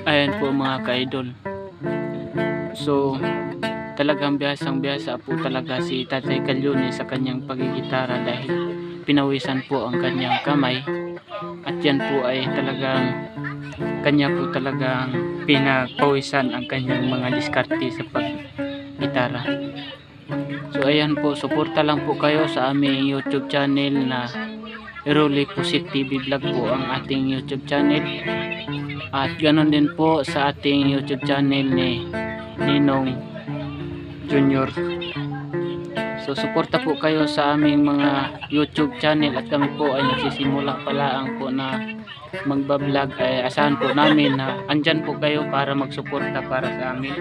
Ayan po mga ka-idol. So talagang biyasang-biyasa po talaga si Tatay Calyone sa kanyang pagigitara dahil pinawisan po ang kanyang kamay, at yan po ay talagang kanya po talagang pinagpawisan ang kanyang mga diskarte sa paggitara. So ayan po, suporta lang po kayo sa aming YouTube channel na Rolly Pusit TV Vlog po ang ating YouTube channel, at ganon din po sa ating YouTube channel ni Ninong Junior. So suporta po kayo sa aming mga YouTube channel, at kami po ay nagsisimula pala ang po na magbablog. Ay asahan po namin na andyan po kayo para magsuporta para sa amin.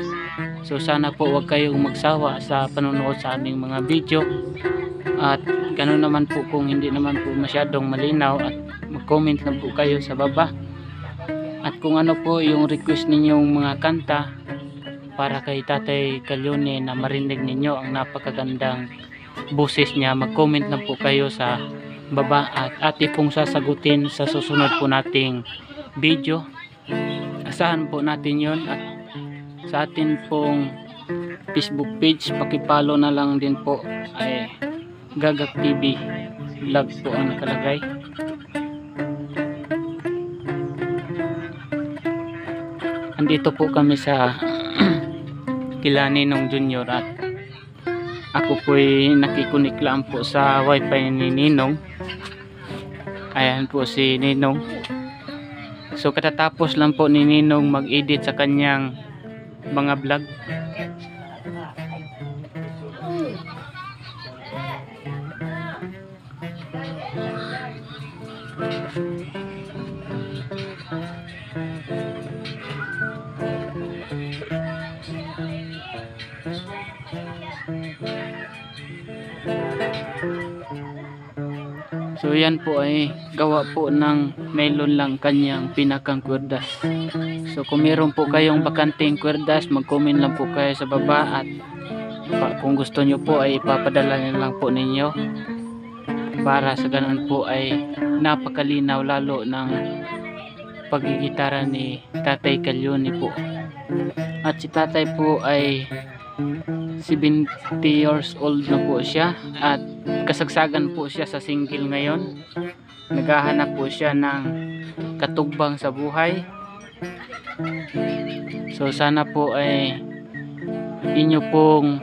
So sana po wag kayong magsawa sa panonood sa aming mga video, at ganoon naman po kung hindi naman po masyadong malinaw, at mag-comment lang po kayo sa baba, at kung ano po yung request ninyong mga kanta para kay Tatay Calyone na marinig ninyo ang napakagandang boses niya, mag-comment lang po kayo sa baba, at ate pong sasagutin sa susunod po nating video. Asahan po natin yon. At sa atin pong Facebook page, pakipollow na lang din po, ay Gagak TV Vlog po ang nakalagay. Andito po kami sa kila Ninong Junior, at ako po'y nakikunik lang po sa wifi ni Ninong. Ayan po si Ninong. So katatapos lang po ni Ninong mag-edit sa kanyang mga vlog. So yan po ay gawa po ng nylon lang kanyang pinakang kwerdas. So kung meron po kayong bakanting kwerdas, mag-comment lang po kayo sa baba, at kung gusto nyo po ay ipapadala nyo lang po ninyo, para sa ganun po ay napakalinaw lalo ng pagigitara ni Tatay Calyone po. At si Tatay po ay 70 years old na po siya, at kasagsagan po siya sa single ngayon. Naghahanap po siya ng katugbang sa buhay. So sana po ay inyo pong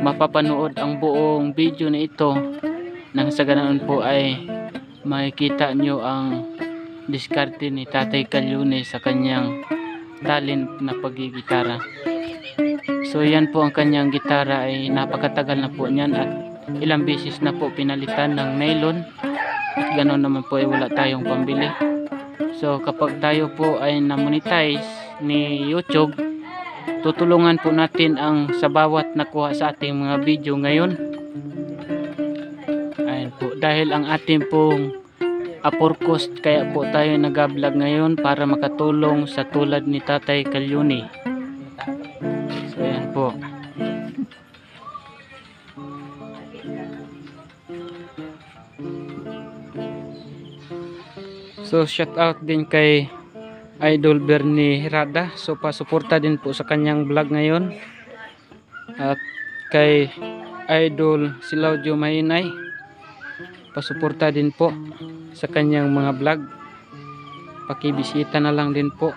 mapapanood ang buong video na ito, nang sa ganoon po ay makikita nyo ang diskarte ni Tatay Calyone sa kanyang talent na pagigitara. So yan po ang kanyang gitara, ay napakatagal na po niyan, at ilang beses na po pinalitan ng nylon, at ganoon naman po ay wala tayong pambili. So kapag tayo po ay na-monetize ni YouTube, tutulungan po natin ang sa bawat nakuha sa ating mga video ngayon. Ayan po, dahil ang ating pong apurkos, kaya po tayo nag-vlog ngayon para makatulong sa tulad ni Tatay Calyone. So ayan po. So shout out din kay Idol Bernie Hirada. So pasuporta din po sa kanyang vlog ngayon. At kay Idol Silaudio Mahinay. pasuporta din po sa kanyang mga vlog. Pakibisita na lang din po.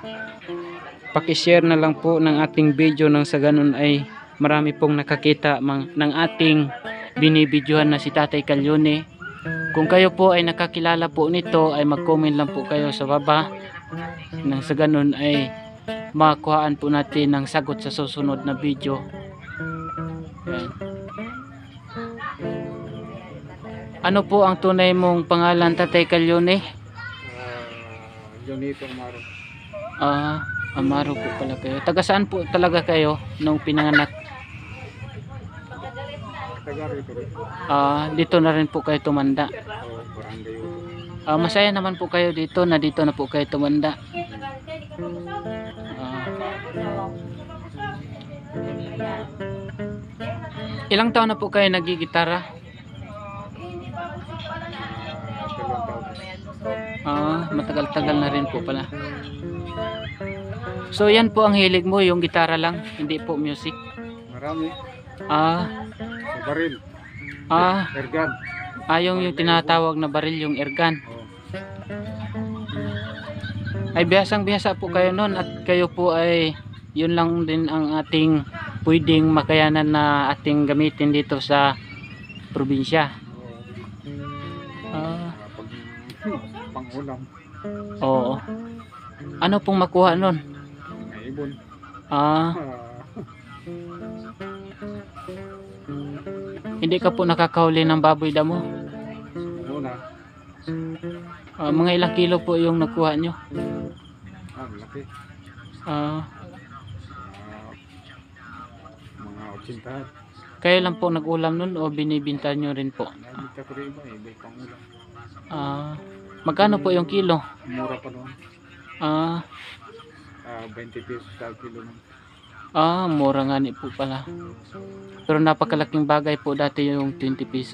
Paki-share na lang po ng ating video nang sa ganun ay marami pong nakakita ng ating binibidyohan na si Tatay Calyone. Kung kayo po ay nakakilala po nito ay mag-comment lang po kayo sa baba. Nang sa ganun ay makuhaan po natin ng sagot sa susunod na video. Yan. Ano po ang tunay mong pangalan, Tatay Calyone? Jonito Amaro. Amaro po pala kayo. Taga saan po talaga kayo nung pinanganak? Taga rito rin. Dito na rin po kayo tumanda. Barangay Uto. Masaya naman po kayo dito na dito na po kayo tumanda. Ilang taon na po kayo nagigitara? 2 taon. Matagal-tagal na rin po pala. So yan po ang hilig mo, yung gitara lang, hindi po music. Marami. Sa baril. Ergan. Yung tinatawag na baril, yung ergan. Ay bihasang-bihasa po kayo noon at kayo po ay yun lang din ang ating pwedeng makayanan na ating gamitin dito sa probinsya. Pangulam. Oo. Ano pong makuha nun? Ibon. Hindi ka po nakakahuli ng baboy damo? Una. Mga ilang kilo po yung nakuha nyo? Malaki. Mga 80. Kayo lang po nag-ulam nun o binibinta nyo rin po? Nabita ko rin iba may pangulam. Magkano po yung kilo? Mura pa noon. 20 pesos sa kilo nun. Mura nga ni po pala. Pero napakalaking bagay po dati yung 20 pesos.